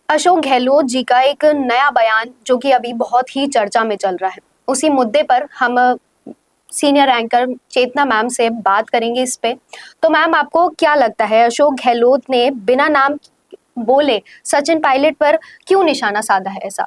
अशोक गहलोत जी का एक नया बयान जो कि अभी बहुत ही चर्चा में चल रहा है, उसी मुद्दे पर हम सीनियर एंकर चेतना मैम से बात करेंगे इस पे। तो मैम, आपको क्या लगता है अशोक गहलोत ने बिना नाम बोले सचिन पायलट पर क्यों निशाना साधा है ऐसा?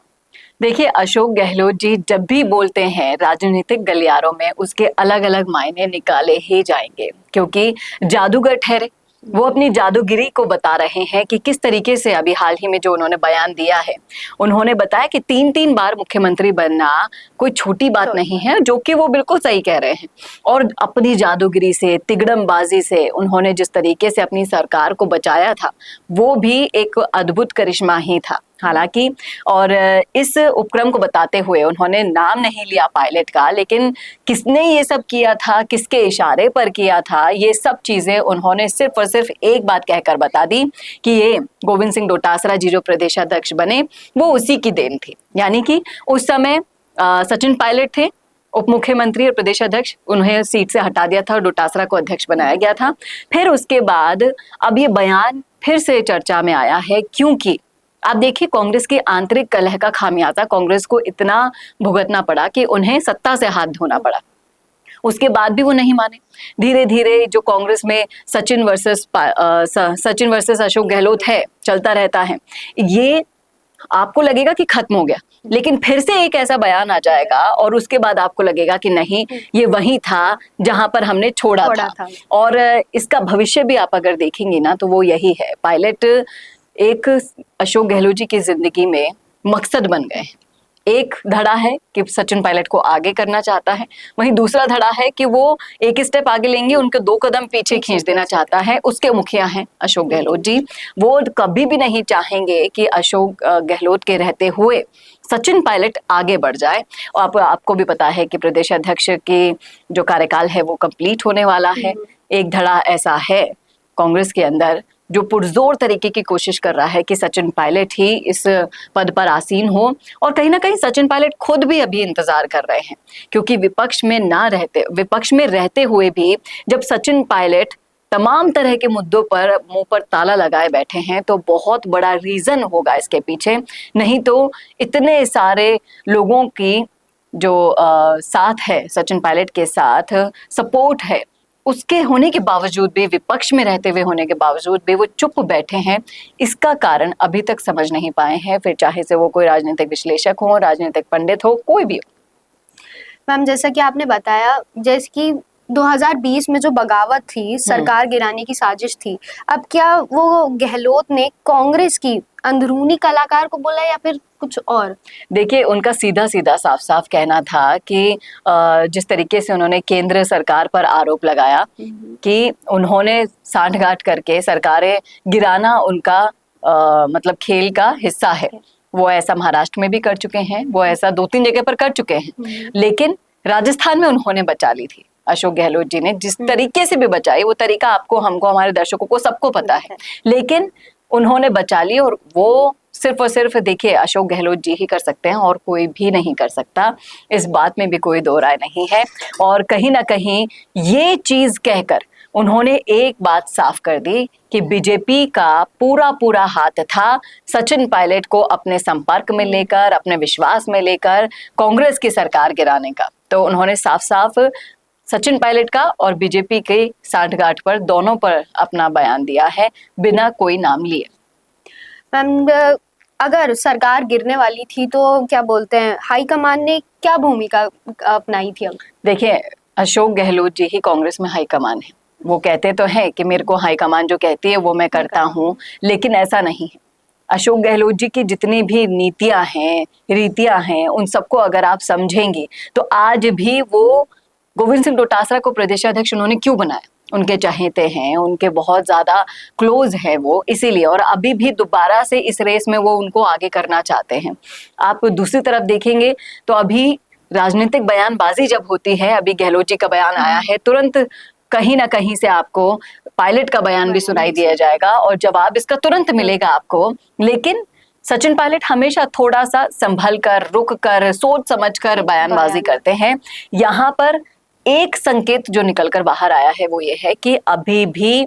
देखिए, अशोक गहलोत जी जब भी बोलते हैं राजनीतिक गलियारों में उसके अलग अलग मायने निकाले ही जाएंगे, क्योंकि जादूगर ठहरे। वो अपनी जादूगिरी को बता रहे हैं कि किस तरीके से अभी हाल ही में जो उन्होंने बयान दिया है, उन्होंने बताया कि 3 बार मुख्यमंत्री बनना कोई छोटी बात नहीं है, जो कि वो बिल्कुल सही कह रहे हैं। और अपनी जादूगिरी से, तिगड़मबाजी से उन्होंने जिस तरीके से अपनी सरकार को बचाया था, वो भी एक अद्भुत करिश्मा ही था। हालांकि और इस उपक्रम को बताते हुए उन्होंने नाम नहीं लिया पायलट का, लेकिन किसने ये सब किया था, किसके इशारे पर किया था, ये सब चीजें उन्होंने सिर्फ और सिर्फ एक बात कहकर बता दी कि ये गोविंद सिंह डोटासरा जी जो प्रदेशाध्यक्ष बने वो उसी की देन थी। यानी कि उस समय सचिन पायलट थे उप मुख्यमंत्री और प्रदेश अध्यक्ष, उन्हें सीट से हटा दिया था और डोटासरा को अध्यक्ष बनाया गया था। फिर उसके बाद अब ये बयान फिर से चर्चा में आया है, क्योंकि आप देखिए कांग्रेस की आंतरिक कलह का खामियाजा कांग्रेस को इतना भुगतना पड़ा कि उन्हें सत्ता से हाथ धोना पड़ा। उसके बाद भी वो नहीं माने। धीरे धीरे जो कांग्रेस में सचिन वर्सेस अशोक गहलोत है, चलता रहता है। ये आपको लगेगा कि खत्म हो गया, लेकिन फिर से एक ऐसा बयान आ जाएगा और उसके बाद आपको लगेगा कि नहीं, ये वही था जहां पर हमने छोड़ा था। और इसका भविष्य भी आप अगर देखेंगे ना, तो वो यही है। पायलट एक अशोक गहलोत जी की जिंदगी में मकसद बन गए हैं। एक धड़ा है कि सचिन पायलट को आगे करना चाहता है, वहीं दूसरा धड़ा है कि वो एक स्टेप आगे लेंगे, उनके 2 कदम पीछे खींच देना चाहता है। उसके मुखिया हैं अशोक गहलोत जी। वो कभी भी नहीं चाहेंगे कि अशोक गहलोत के रहते हुए सचिन पायलट आगे बढ़ जाए। और आपको भी पता है कि प्रदेश अध्यक्ष की जो कार्यकाल है वो कंप्लीट होने वाला है। एक धड़ा ऐसा है कांग्रेस के अंदर जो पुरजोर तरीके की कोशिश कर रहा है कि सचिन पायलट ही इस पद पर आसीन हो। और कहीं ना कहीं सचिन पायलट खुद भी अभी इंतजार कर रहे हैं, क्योंकि विपक्ष में रहते हुए भी जब सचिन पायलट तमाम तरह के मुद्दों पर मुंह पर ताला लगाए बैठे हैं, तो बहुत बड़ा रीजन होगा इसके पीछे। नहीं तो इतने सारे लोगों की जो साथ है, सचिन पायलट के साथ सपोर्ट है, उसके होने के बावजूद भी, विपक्ष में रहते हुए होने के बावजूद भी वो चुप बैठे हैं। इसका कारण अभी तक समझ नहीं पाए हैं, फिर चाहे से वो कोई राजनीतिक विश्लेषक हो, राजनीतिक पंडित हो, कोई भी हो। मैम, जैसा कि आपने बताया, जैसे कि 2020 में जो बगावत थी, सरकार गिराने की साजिश थी, अब क्या वो गहलोत ने कांग्रेस की अंदरूनी कलाकार को बोला या फिर कुछ और? देखिए, उनका सीधा सीधा साफ साफ कहना था कि जिस तरीके से उन्होंने केंद्र सरकार पर आरोप लगाया कि उन्होंने सांठगांठ करके सरकारें गिराना उनका मतलब खेल का हिस्सा है। वो ऐसा महाराष्ट्र में भी कर चुके हैं, वो ऐसा 2-3 जगह पर कर चुके हैं, लेकिन राजस्थान में उन्होंने बचा ली थी। अशोक गहलोत जी ने जिस तरीके से भी बचाई, वो तरीका आपको, हमको, हमारे दर्शकों को सबको पता है, लेकिन उन्होंने बचा ली। और वो सिर्फ और सिर्फ, देखिए, अशोक गहलोत जी ही कर सकते हैं और कोई भी नहीं कर सकता, इस बात में भी कोई दो राय नहीं है। और कहीं ना कहीं ये चीज कहकर उन्होंने एक बात साफ कर दी कि बीजेपी का पूरा पूरा हाथ था सचिन पायलट को अपने संपर्क में लेकर, अपने विश्वास में लेकर कांग्रेस की सरकार गिराने का। तो उन्होंने साफ साफ सचिन पायलट का और बीजेपी के सांठगांठ पर, दोनों पर अपना बयान दिया है, बिना कोई नाम लिए। मैम, अगर सरकार गिरने वाली थी तो क्या बोलते हैं, हाईकमान ने क्या भूमिका अपनाई थी? अब देखिए, अशोक गहलोत जी ही कांग्रेस में हाईकमान है। वो कहते तो हैं कि मेरे को हाईकमान जो कहती है वो मैं करता हूँ, लेकिन ऐसा नहीं है। अशोक गहलोत जी की जितनी भी नीतियां हैं, रीतियां हैं, उन सबको अगर आप समझेंगे तो आज भी वो गोविंद सिंह डोटासरा को प्रदेशाध्यक्ष उन्होंने क्यों बनाया? उनके चाहते हैं, उनके बहुत ज्यादा क्लोज है वो, इसीलिए। और अभी भी दोबारा से इस रेस में वो उनको आगे करना चाहते हैं। आप दूसरी तरफ देखेंगे तो अभी राजनीतिक बयानबाजी जब होती है, अभी गहलोत जी का बयान आया है, तुरंत कहीं ना कहीं से आपको पायलट का बयान भी सुनाई दिया जाएगा और जवाब इसका तुरंत मिलेगा आपको। लेकिन सचिन पायलट हमेशा थोड़ा सा संभल कर, रुक कर, सोच समझ कर बयानबाजी करते हैं। यहाँ पर एक संकेत जो निकलकर बाहर आया है वो ये है कि अभी भी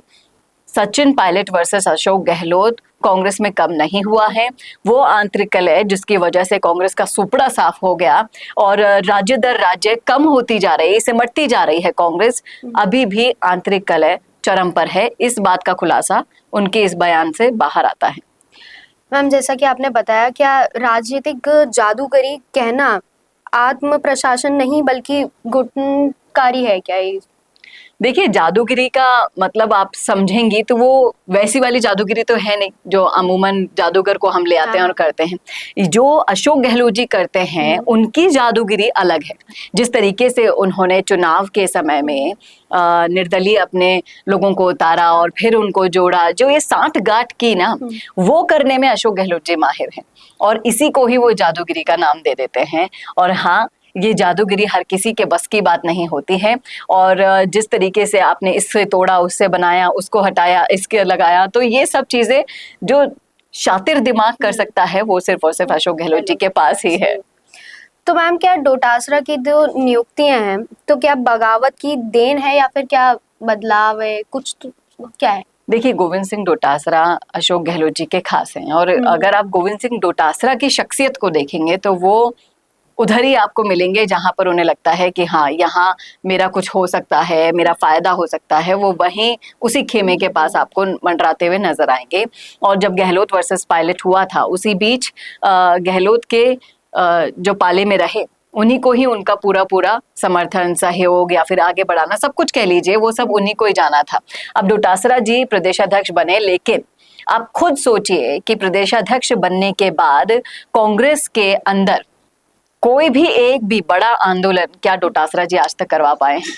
सचिन पायलट वर्सेस अशोक गहलोत कांग्रेस में कम नहीं हुआ है। वो आंतरिक कलह जिसकी वजह से कांग्रेस का सुपड़ा साफ हो गया और राज्य दर राज्य कम होती जा रही, सिमटती जा रही है कांग्रेस, अभी भी आंतरिक कलह चरम पर है। इस बात का खुलासा उनके इस बयान से बाहर आता है। मैम, जैसा कि आपने बताया, क्या राजनीतिक जादूगरी कहना आत्म प्रशासन नहीं बल्कि गुटकारी है क्या ये? देखिए, जादूगिरी का मतलब आप समझेंगी तो वो वैसी वाली जादूगिरी तो है नहीं जो अमूमन जादूगर को हम ले आते हैं और करते हैं। जो अशोक गहलोत जी करते हैं उनकी जादूगिरी अलग है। जिस तरीके से उन्होंने चुनाव के समय में निर्दलीय अपने लोगों को उतारा और फिर उनको जोड़ा, जो ये साठ गांठ की ना, वो करने में अशोक गहलोत जी माहिर हैं और इसी को ही वो जादूगिरी का नाम दे देते हैं। और हाँ, ये जादूगिरी हर किसी के बस की बात नहीं होती है। और जिस तरीके से आपने इससे तोड़ा, उससे बनाया, उसको हटाया, इसके लगाया, तो ये सब चीजें जो शातिर दिमाग कर सकता है वो सिर्फ और सिर्फ अशोक गहलोत जी के पास ही है। तो मैम, क्या डोटासरा की जो नियुक्तियां हैं तो क्या बगावत की देन है या फिर क्या बदलाव है, कुछ तो क्या है? देखिए, गोविंद सिंह डोटासरा अशोक गहलोत जी के खास हैं और अगर आप गोविंद सिंह डोटासरा की शख्सियत को देखेंगे तो वो उधर ही आपको मिलेंगे जहां पर उन्हें लगता है कि हाँ, यहाँ मेरा कुछ हो सकता है, मेरा फायदा हो सकता है, वो वहीं उसी खेमे के पास आपको मंडराते हुए नजर आएंगे। और जब गहलोत वर्सेस पायलट हुआ था उसी बीच गहलोत के जो पाले में रहे उन्हीं को ही उनका पूरा पूरा समर्थन, सहयोग या फिर आगे बढ़ाना, सब कुछ कह लीजिए, वो सब उन्हीं को ही जाना था। अब डोटासरा जी प्रदेशाध्यक्ष बने, लेकिन आप खुद सोचिए कि प्रदेशाध्यक्ष बनने के बाद कांग्रेस के अंदर कोई भी एक भी बड़ा आंदोलन क्या डोटासरा जी आज तक करवा पाए हैं?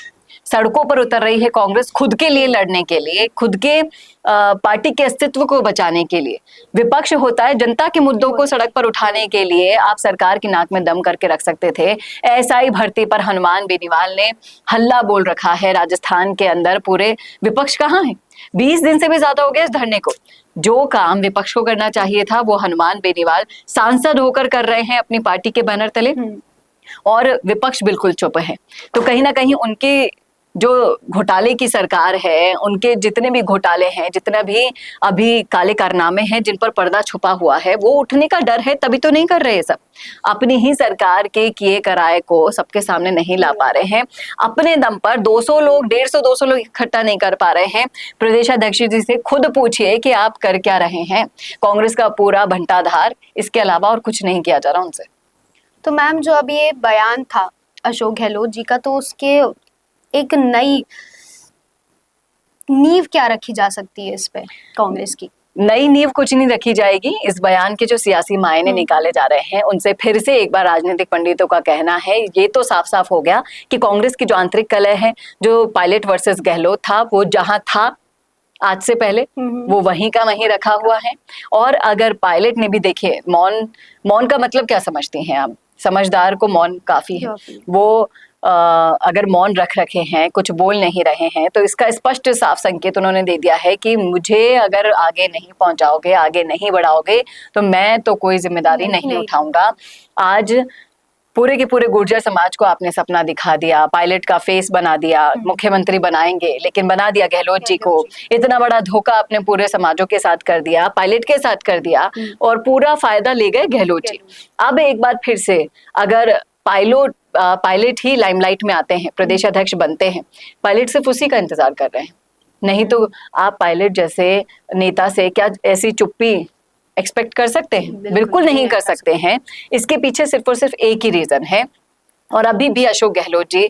सड़कों पर उतर रही है कांग्रेस खुद के लिए लड़ने के लिए, खुद के पार्टी के अस्तित्व को बचाने के लिए। विपक्ष होता है जनता के मुद्दों को सड़क पर उठाने के लिए। आप सरकार की नाक में दम करके रख सकते थे। एसआई भर्ती पर हनुमान बेनीवाल ने हल्ला बोल रखा है राजस्थान के अंदर, पूरे विपक्ष कहाँ है? 20 दिन से भी ज्यादा हो गया इस धरने को। जो काम विपक्ष को करना चाहिए था वो हनुमान बेनीवाल सांसद होकर कर रहे हैं अपनी पार्टी के बैनर तले, और विपक्ष बिल्कुल चुप है। तो कहीं ना कहीं उनके जो घोटाले की सरकार है, उनके जितने भी घोटाले हैं, जितना भी अभी काले कारनामे हैं जिन पर पर्दा छुपा हुआ है, वो उठने का डर है, तभी तो नहीं कर रहे सब। अपनी ही सरकार के किए कराए को सबके सामने नहीं ला पा रहे हैं। अपने दम पर 200 लोग, 150, 200 लोग इकट्ठा नहीं कर पा रहे हैं। प्रदेशाध्यक्ष जी से खुद पूछिए कि आप कर क्या रहे हैं। कांग्रेस का पूरा भंटाधार, इसके अलावा और कुछ नहीं किया जा रहा उनसे। तो मैम, जो अभी ये बयान था अशोक गहलोत जी का, तो उसके एक नई नींव क्या रखी जा सकती है इस पे कांग्रेस की? नई नींव कुछ नहीं रखी जाएगी। इस बयान के जो सियासी मायने निकाले जा रहे हैं उनसे फिर से एक बार राजनीतिक पंडितों का कहना है, ये तो साफ साफ हो गया कि कांग्रेस की जो आंतरिक कलह है, जो पायलट वर्सेस गहलोत था, वो जहां था आज से पहले वो वहीं का वहीं रखा हुआ है। और अगर पायलट ने भी, देखिए, मौन का मतलब क्या समझती हैं आप? समझदार को मौन काफी है। वो अगर मौन रख रखे हैं, कुछ बोल नहीं रहे हैं, तो इसका स्पष्ट साफ संकेत उन्होंने दे दिया है कि मुझे अगर आगे नहीं पहुंचाओगे, आगे नहीं बढ़ाओगे, तो मैं तो कोई जिम्मेदारी नहीं उठाऊंगा। आज पूरे के पूरे गुर्जर समाज को आपने सपना दिखा दिया, पायलट का फेस बना दिया, मुख्यमंत्री बनाएंगे, लेकिन बना दिया गहलोत जी को। इतना बड़ा धोखा अपने पूरे समाजों के साथ कर दिया, पायलट के साथ कर दिया, और पूरा फायदा ले गए गहलोत जी। अब एक बार फिर से अगर पायलट ही लाइमलाइट में आते हैं, प्रदेशाध्यक्ष बनते हैं, पायलट सिर्फ उसी का इंतजार कर रहे हैं। नहीं तो आप पायलट जैसे नेता से क्या ऐसी चुप्पी एक्सपेक्ट कर सकते हैं? बिल्कुल नहीं कर सकते हैं। इसके पीछे सिर्फ और सिर्फ एक ही रीजन है। और अभी भी अशोक गहलोत जी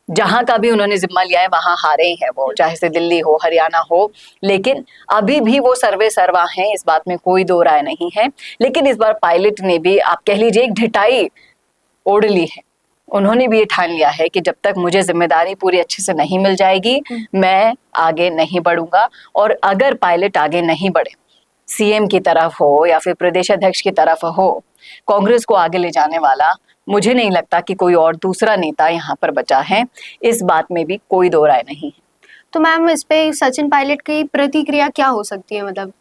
जहां का भी उन्होंने जिम्मा लिया है वहां हारे ही हैं वो, चाहे से दिल्ली हो, हरियाणा हो, लेकिन अभी भी वो सर्वे सर्वा हैं, इस बात में कोई दो राय नहीं है। लेकिन इस बार पायलट ने भी, आप कह लीजिए, एक ढिठाई ओढ़ ली है। उन्होंने भी ये ठान लिया है कि जब तक मुझे जिम्मेदारी पूरी अच्छे से नहीं मिल जाएगी, मैं आगे नहीं बढ़ूंगा। और अगर पायलट आगे नहीं बढ़े, सीएम की तरफ हो या फिर प्रदेश अध्यक्ष की तरफ हो, कांग्रेस को आगे ले जाने वाला मुझे नहीं लगता कि कोई और दूसरा नेता यहाँ पर बचा है। इस बात में भी कोई दो राय नहीं है। तो मैम, इस पे सचिन पायलट की प्रतिक्रिया क्या हो सकती है? मतलब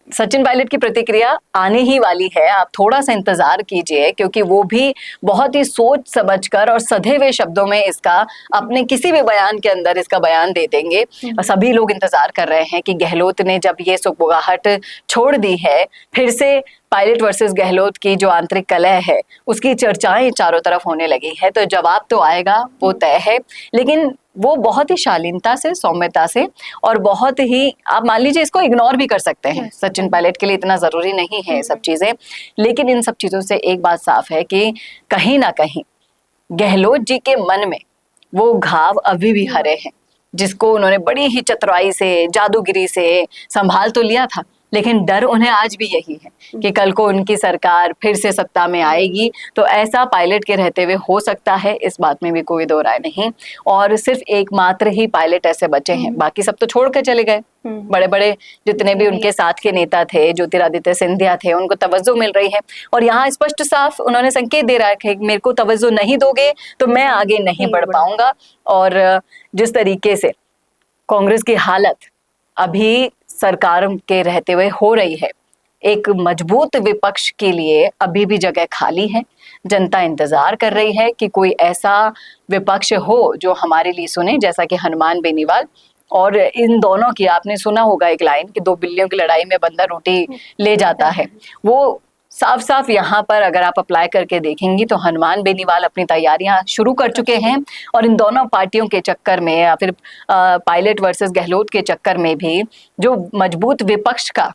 सचिन पायलट की प्रतिक्रिया आने ही वाली है, आप थोड़ा सा इंतजार कीजिए, क्योंकि वो भी बहुत ही सोच समझकर और सधे हुए शब्दों में इसका अपने किसी भी बयान के अंदर इसका बयान दे देंगे। सभी लोग इंतजार कर रहे हैं कि गहलोत ने जब ये सुगबुगाहट छोड़ दी है, फिर से पायलट वर्सेस गहलोत की जो आंतरिक कलह है उसकी चर्चाएं चारों तरफ होने लगी है, तो जवाब तो आएगा, वो तय है। लेकिन वो बहुत ही शालीनता से, सौम्यता से, और बहुत ही, आप मान लीजिए इसको इग्नोर भी कर सकते हैं, सचिन पायलट के लिए इतना जरूरी नहीं है ये सब चीजें। लेकिन इन सब चीजों से एक बात साफ है कि कहीं ना कहीं गहलोत जी के मन में वो घाव अभी भी हरे हैं, जिसको उन्होंने बड़ी ही चतुराई से, जादूगिरी से संभाल तो लिया था, लेकिन डर उन्हें आज भी यही है कि कल को उनकी सरकार फिर से सत्ता में आएगी। तो ऐसा पायलट के रहते हुए हो सकता है, इस बात में भी कोई दो राय नहीं। और सिर्फ एकमात्र ही पायलट ऐसे बचे हैं, बाकी सब तो छोड़ कर चले गए। बड़े बड़े जितने भी उनके साथ के नेता थे, ज्योतिरादित्य सिंधिया थे, उनको तवज्जो मिल रही है। और यहाँ स्पष्ट साफ उन्होंने संकेत दे रहा है कि मेरे को तवज्जो नहीं दोगे तो मैं आगे नहीं बढ़ पाऊंगा। और जिस तरीके से कांग्रेस की हालत अभी सरकार के रहते हुए हो रही है, एक मजबूत विपक्ष के लिए अभी भी जगह खाली है। जनता इंतजार कर रही है कि कोई ऐसा विपक्ष हो जो हमारे लिए सुने, जैसा कि हनुमान बेनीवाल। और इन दोनों की आपने सुना होगा एक लाइन कि 2 बिल्लियों की लड़ाई में बंदर रोटी ले जाता है, वो साफ साफ यहाँ पर अगर आप अप्लाई करके देखेंगी तो हनुमान बेनीवाल अपनी तैयारियां शुरू कर चुके हैं। और इन दोनों पार्टियों के चक्कर में या फिर पायलट वर्सेस गहलोत के चक्कर में भी जो मजबूत विपक्ष का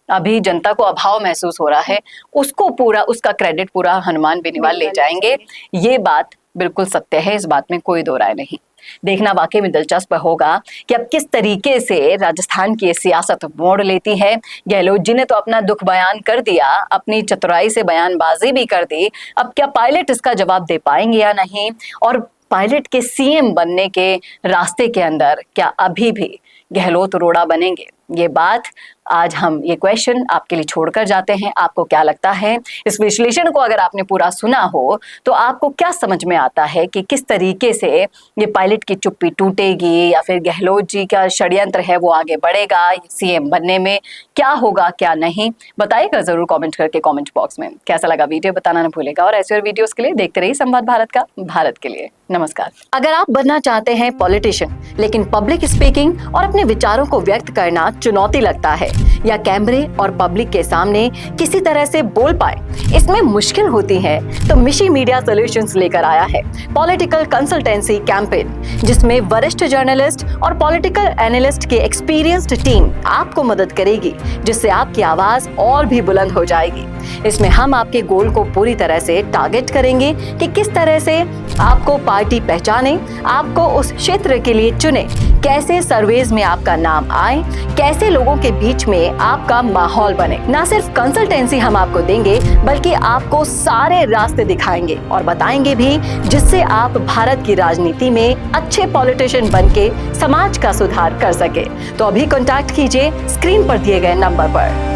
अभी जनता को अभाव महसूस हो रहा है, उसको पूरा, उसका क्रेडिट पूरा हनुमान बेनीवाल ले जाएंगे। ये बात बिल्कुल सत्य है, इस बात में कोई दो राय नहीं। देखना वाकई में दिलचस्प होगा कि अब किस तरीके से राजस्थान की सियासत मोड़ लेती है। गहलोत जी ने तो अपना दुख बयान कर दिया, अपनी चतुराई से बयानबाजी भी कर दी। अब क्या पायलट इसका जवाब दे पाएंगे या नहीं, और पायलट के सीएम बनने के रास्ते के अंदर क्या अभी भी गहलोत रोड़ा बनेंगे? ये बात आज हम ये क्वेश्चन आपके लिए छोड़कर जाते हैं। आपको क्या लगता है? इस विश्लेषण को अगर आपने पूरा सुना हो तो आपको क्या समझ में आता है कि किस तरीके से ये पायलट की चुप्पी टूटेगी, या फिर गहलोत जी का षड्यंत्र है वो आगे बढ़ेगा सीएम बनने में? क्या होगा क्या नहीं, बताइएगा जरूर कमेंट करके कमेंट बॉक्स में। कैसा लगा वीडियो बताना ना भूलेगा, और ऐसे और वीडियोस के लिए देखते रहिए संवाद भारत का, भारत के लिए। नमस्कार। अगर आप बनना चाहते हैं पॉलिटिशियन, लेकिन पब्लिक स्पीकिंग और अपने विचारों को व्यक्त करना चुनौती लगता है, या कैमरे और पब्लिक के सामने किसी तरह से बोल पाए इसमें मुश्किल होती है, तो मिशी मीडिया सॉल्यूशंस लेकर आया है पॉलिटिकल कंसल्टेंसी कैंपेन, जिसमें वरिष्ठ जर्नलिस्ट और पॉलिटिकल एनालिस्ट की एक्सपीरियंस्ड टीम आपको मदद करेगी, जिससे आपकी आवाज और भी बुलंद हो जाएगी। इसमें हम आपके गोल को पूरी तरह से टारगेट करेंगे कि किस तरह से आपको पार्टी पहचाने, आपको उस क्षेत्र के लिए चुने, कैसे सर्वेज में आपका नाम आए, कैसे लोगों के बीच में आपका माहौल बने। ना सिर्फ कंसल्टेंसी हम आपको देंगे, बल्कि आपको सारे रास्ते दिखाएंगे और बताएंगे भी, जिससे आप भारत की राजनीति में अच्छे पॉलिटिशियन बनके समाज का सुधार कर सके। तो अभी कॉन्टैक्ट कीजिए स्क्रीन पर दिए गए नंबर पर।